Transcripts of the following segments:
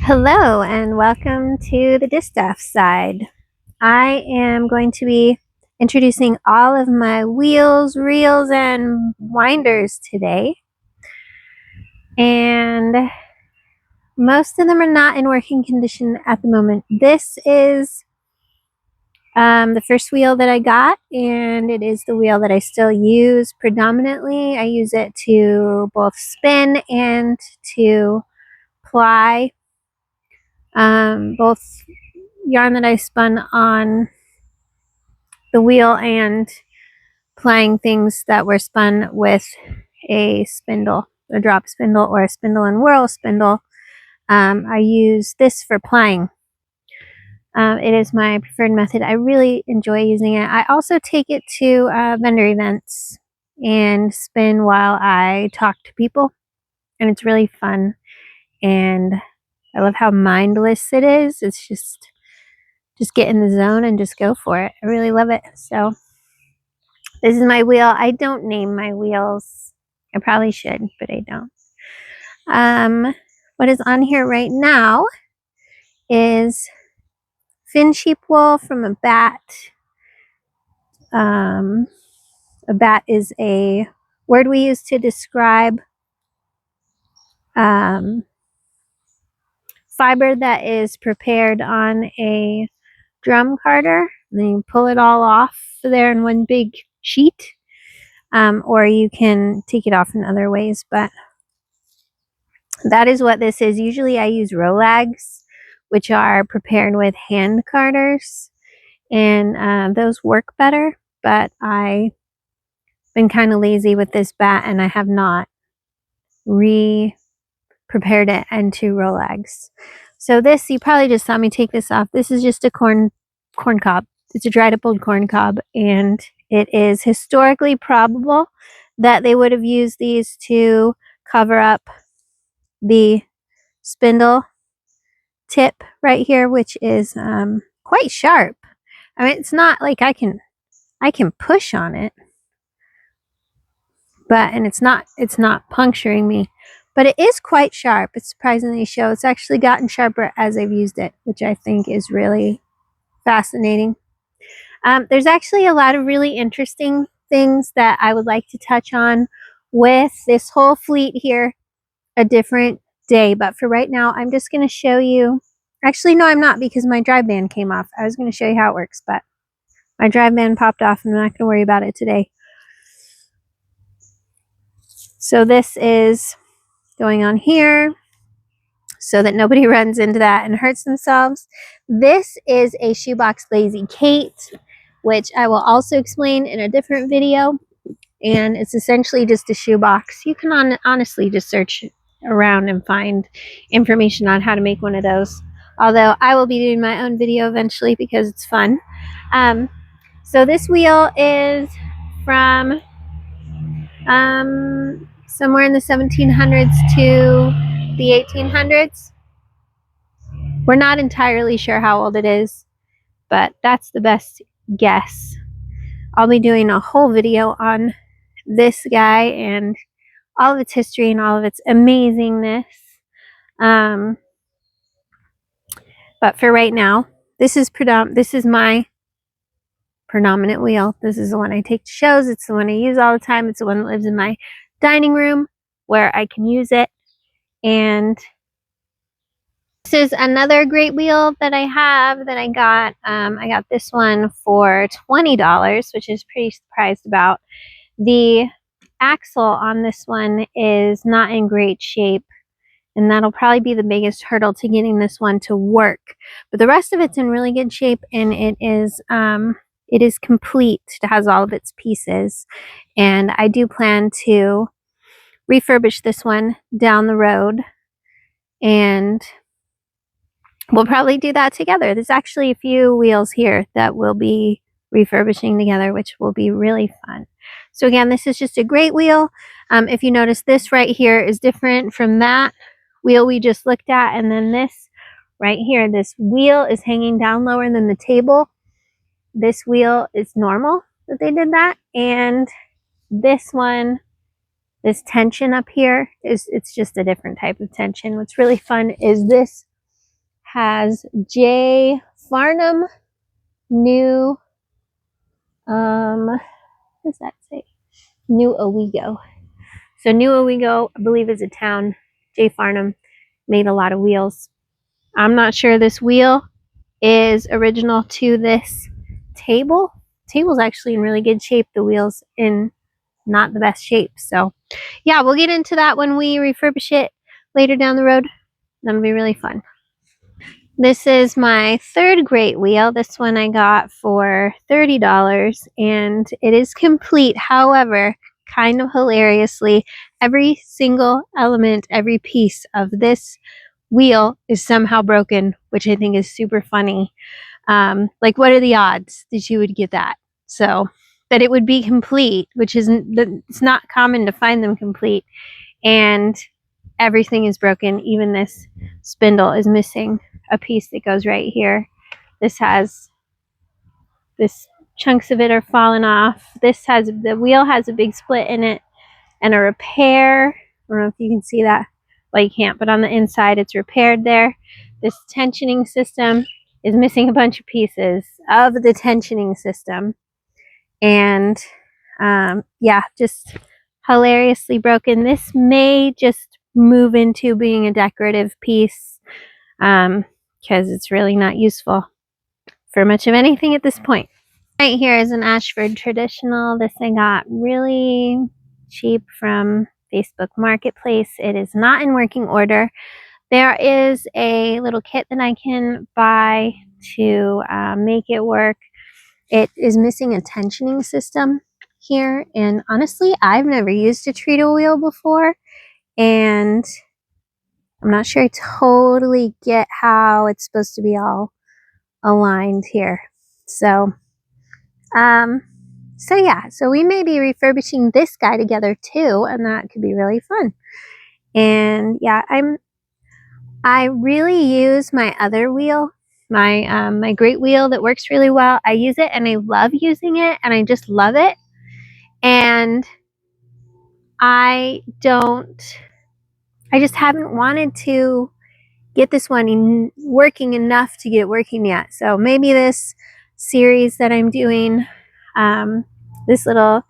Hello and welcome to the distaff side. I am going to be introducing all of my wheels, reels, and winders today. And most of them are not in working condition at the moment. This is the first wheel that I got, and it is the wheel that I still use predominantly. I use it to both spin and to ply. Both yarn that I spun on the wheel and plying things that were spun with a spindle, a drop spindle or a spindle and whirl spindle. I use this for plying. It is my preferred method. I really enjoy using it. I also take it to vendor events and spin while I talk to people, and it's really fun. And I love how mindless it is. It's just get in the zone and just go for it. I really love it. So this is my wheel. I don't name my wheels. I probably should, but I don't. What is on here right now is fin sheep wool from a bat. A bat is a word we use to describe fiber that is prepared on a drum carder. Then you pull it all off there in one big sheet, or you can take it off in other ways, but that is what this is. Usually I use Rolags, which are prepared with hand carders, and those work better, but I've been kind of lazy with this bat and I have not re-prepared it into Rolags. So this, you probably just saw me take this off. This is just a corn cob. It's a dried up old corn cob, and it is historically probable that they would have used these to cover up the spindle tip right here, which is quite sharp. I mean, it's not like I can push on it, and it's not puncturing me, but it is quite sharp. It's surprisingly so. It's actually gotten sharper as I've used it, which I think is really fascinating. There's actually a lot of really interesting things that I would like to touch on with this whole fleet here a different day, but for right now I'm just going to show you. Actually, no, I'm not, because my drive band came off. I was going to show you how it works, but my drive band popped off and I'm not going to worry about it today. So this is going on here so that nobody runs into that and hurts themselves. This is a shoebox Lazy Kate, which I will also explain in a different video. And it's essentially just a shoebox. You can honestly just search around and find information on how to make one of those. Although I will be doing my own video eventually because it's fun. So this wheel is from somewhere in the 1700s to the 1800s. We're not entirely sure how old it is, but that's the best guess. I'll be doing a whole video on this guy and all of its history and all of its amazingness. But for right now, this is my predominant wheel. This is the one I take to shows. It's the one I use all the time. It's the one that lives in my dining room where I can use it. And this is another great wheel that I have that I got. I got this one for $20, which is pretty surprised about. The axle on this one is not in great shape, and that'll probably be the biggest hurdle to getting this one to work. But the rest of it's in really good shape, and it is complete. It has all of its pieces, and I do plan to refurbish this one down the road, and we'll probably do that together. There's actually a few wheels here that we'll be refurbishing together, which will be really fun. So again, this is just a great wheel. If you notice, this right here is different from that wheel we just looked at, and then this right here, this wheel is hanging down lower than the table. This wheel is normal that they did that, and this one, this tension up here, it's just a different type of tension. What's really fun is this has J. Farnham New, what does that say? New Owego. So New Owego, I believe, is a town. J. Farnham made a lot of wheels. I'm not sure this wheel is original to this table. The table's actually in really good shape. The wheel's in not the best shape. So yeah, we'll get into that when we refurbish it later down the road. That'll be really fun. This is my third great wheel. This one I got for $30 and it is complete. However, kind of hilariously, every single element, every piece of this wheel is somehow broken, which I think is super funny. Like, what are the odds that you would get that? So that it would be complete, which isn't, it's not common to find them complete, and everything is broken. Even this spindle is missing a piece that goes right here. This chunks of it are falling off. The wheel has a big split in it and a repair. I don't know if you can see that. Well, you can't, but on the inside it's repaired there. This tensioning system is missing a bunch of pieces of the tensioning system. And yeah, just hilariously broken. This may just move into being a decorative piece because it's really not useful for much of anything at this point. Right here is an Ashford traditional. This I got really cheap from Facebook Marketplace. It is not in working order. There is a little kit that I can buy to make it work. It is missing a tensioning system here, and honestly, I've never used a treacle wheel before, and I'm not sure I totally get how it's supposed to be all aligned here. So yeah, so we may be refurbishing this guy together too, and that could be really fun. And yeah, I really use my other wheel, my great wheel that works really well. I use it and I love using it, and I just love it. And I just haven't wanted to get this one working enough to get it working yet. So maybe this series that I'm doing, this little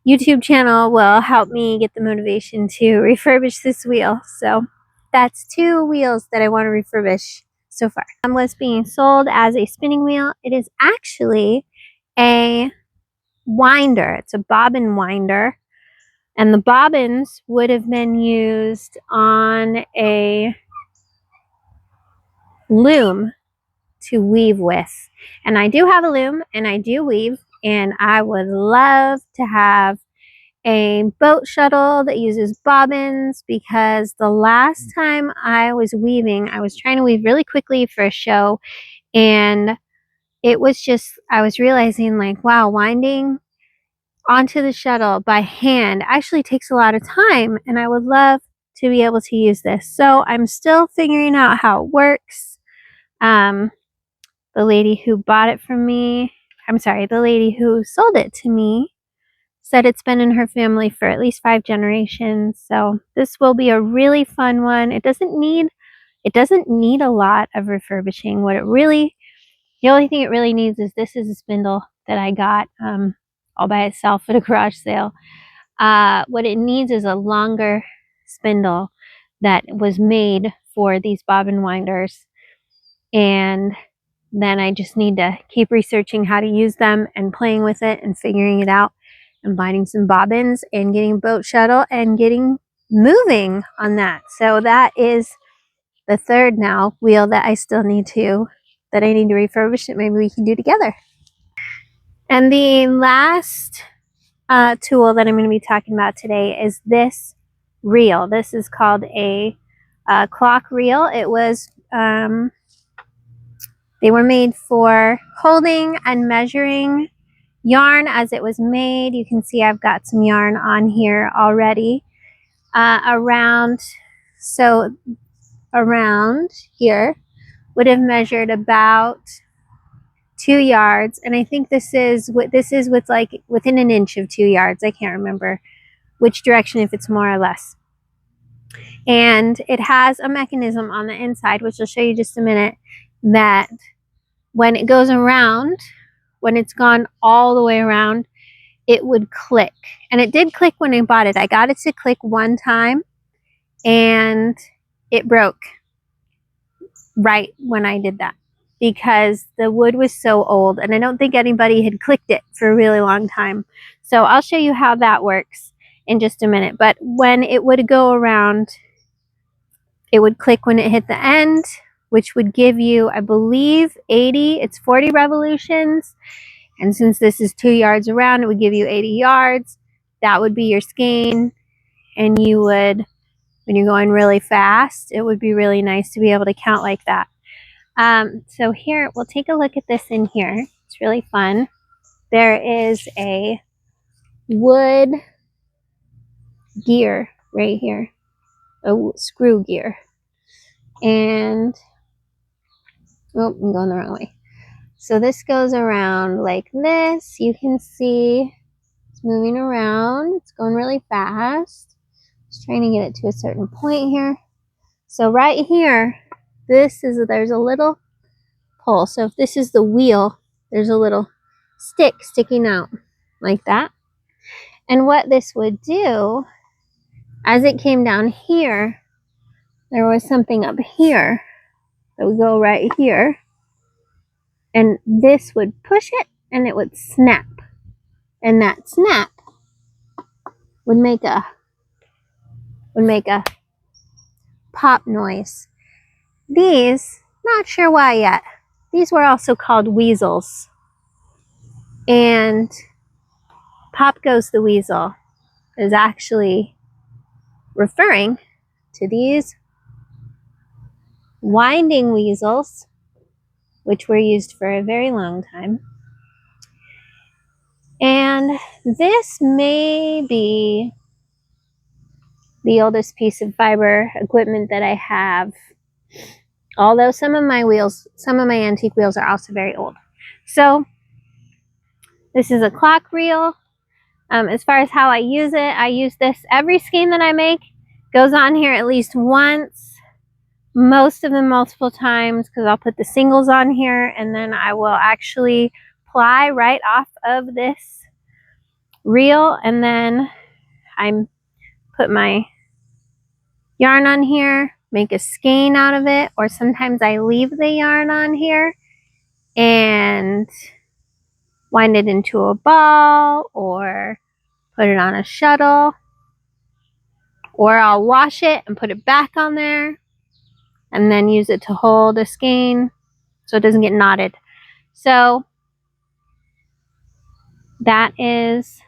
YouTube channel, will help me get the motivation to refurbish this wheel. So that's 2 wheels that I want to refurbish so far. Was being sold as a spinning wheel. It is actually a winder. It's a bobbin winder. And the bobbins would have been used on a loom to weave with. And I do have a loom and I do weave, and I would love to have a boat shuttle that uses bobbins, because the last time I was weaving, I was trying to weave really quickly for a show, and it was just, I was realizing, like, wow, winding onto the shuttle by hand actually takes a lot of time, and I would love to be able to use this. So I'm still figuring out how it works. The lady who bought it from me, the lady who sold it to me, said it's been in her family for at least 5 generations. So this will be a really fun one. It doesn't need a lot of refurbishing. The only thing it really needs is, this is a spindle that I got all by itself at a garage sale. What it needs is a longer spindle that was made for these bobbin winders, and then I just need to keep researching how to use them and playing with it and figuring it out and binding some bobbins and getting a boat shuttle and getting moving on that. So that is the third now wheel that I need to refurbish that maybe we can do together. And the last tool that I'm going to be talking about today is this reel. This is called a clock reel. It was they were made for holding and measuring yarn as it was made. You can see I've got some yarn on here already. Around here would have measured about 2 yards, and I think this is with like within an inch of 2 yards. I can't remember which direction, if it's more or less. And it has a mechanism on the inside, which I'll show you just a minute, that when it goes around, when it's gone all the way around, it would click. And it did click when I bought it. I got it to click one time and it broke right when I did that because the wood was so old and I don't think anybody had clicked it for a really long time. So I'll show you how that works in just a minute. But when it would go around, it would click when it hit the end, which would give you, I believe, 80. It's 40 revolutions. And since this is 2 yards around, it would give you 80 yards. That would be your skein. And you would, when you're going really fast, it would be really nice to be able to count like that. So here, we'll take a look at this in here. It's really fun. There is a wood gear right here, a screw gear. And, oh, I'm going the wrong way. So this goes around like this. You can see it's moving around. It's going really fast. Just trying to get it to a certain point here. So right here, there's a little pole. So if this is the wheel, there's a little stick sticking out like that. And what this would do, as it came down here, there was something up here that would go right here. And this would push it and it would snap. And that snap would make a pop noise. These, not sure why yet, these were also called weasels. And Pop Goes the Weasel is actually referring to these winding weasels, which were used for a very long time. And this may be the oldest piece of fiber equipment that I have, although some of my antique wheels are also very old. So this is a clock reel. As far as how I use it, I use this. Every skein that I make goes on here at least once, most of them multiple times, because I'll put the singles on here and then I will actually ply right off of this reel, and then I put my yarn on here, make a skein out of it, or sometimes I leave the yarn on here and wind it into a ball or put it on a shuttle, or I'll wash it and put it back on there and then use it to hold a skein so it doesn't get knotted. So that's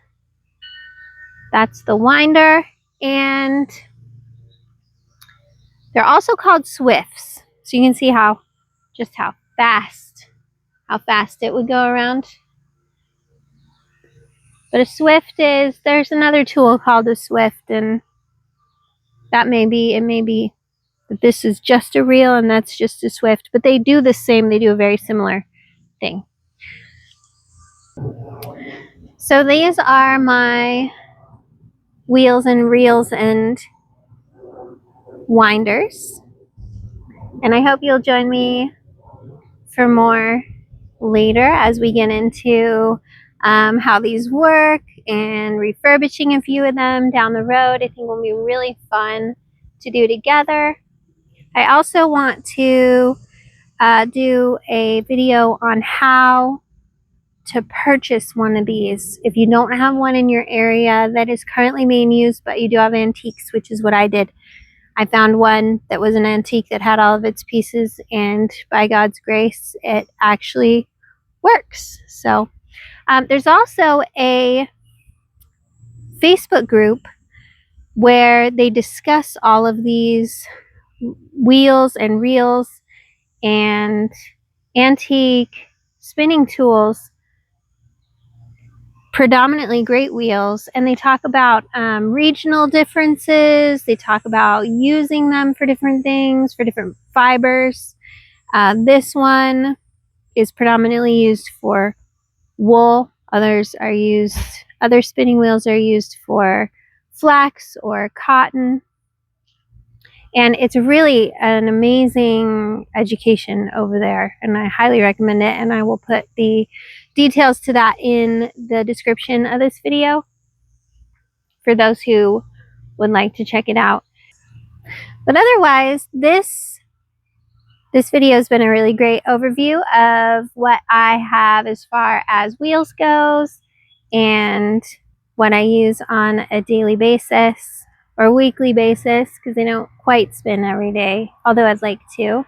the winder, and they're also called swifts. So you can see how fast it would go around. But a swift there's another tool called a swift, and it may be that this is just a reel and that's just a swift, but they do the same, they do a very similar thing. So these are my wheels and reels and winders, and I hope you'll join me for more later as we get into how these work and refurbishing a few of them down the road. I think will be really fun to do together. I also want to do a video on how to purchase one of these if you don't have one in your area that is currently being used, but you do have antiques, which is what I did. I found one that was an antique that had all of its pieces, and by God's grace, it actually works. So there's also a Facebook group where they discuss all of these wheels and reels and antique spinning tools, predominantly great wheels, and they talk about regional differences. They talk about using them for different things, for different fibers. This one is predominantly used for wool. Other spinning wheels are used for flax or cotton. And it's really an amazing education over there, and I highly recommend it. And I will put the details to that in the description of this video for those who would like to check it out. But otherwise, this video has been a really great overview of what I have as far as wheels goes and what I use on a daily basis or weekly basis, because they don't quite spin every day, although I'd like to.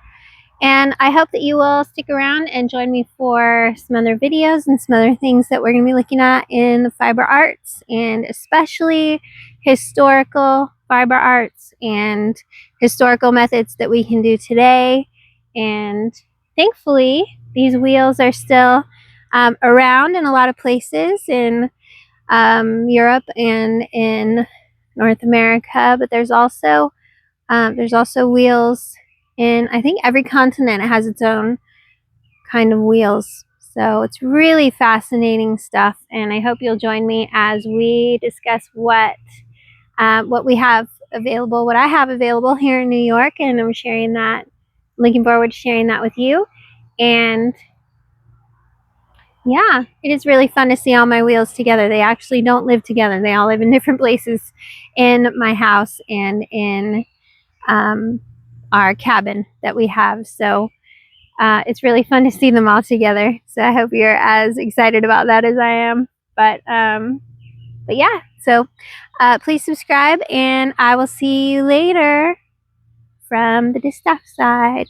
And I hope that you will stick around and join me for some other videos and some other things that we're going to be looking at in the fiber arts, and especially historical fiber arts and historical methods that we can do today. And thankfully, these wheels are still around in a lot of places in Europe and in North America, but there's also wheels in, I think, every continent. It has its own kind of wheels. So it's really fascinating stuff, and I hope you'll join me as we discuss what we have available, what I have available here in New York, and I'm sharing that, looking forward to sharing that with you. And yeah, it is really fun to see all my wheels together. They actually don't live together. They all live in different places in my house and in our cabin that we have. So it's really fun to see them all together. So I hope you're as excited about that as I am. But yeah, so please subscribe, and I will see you later from the distaff side.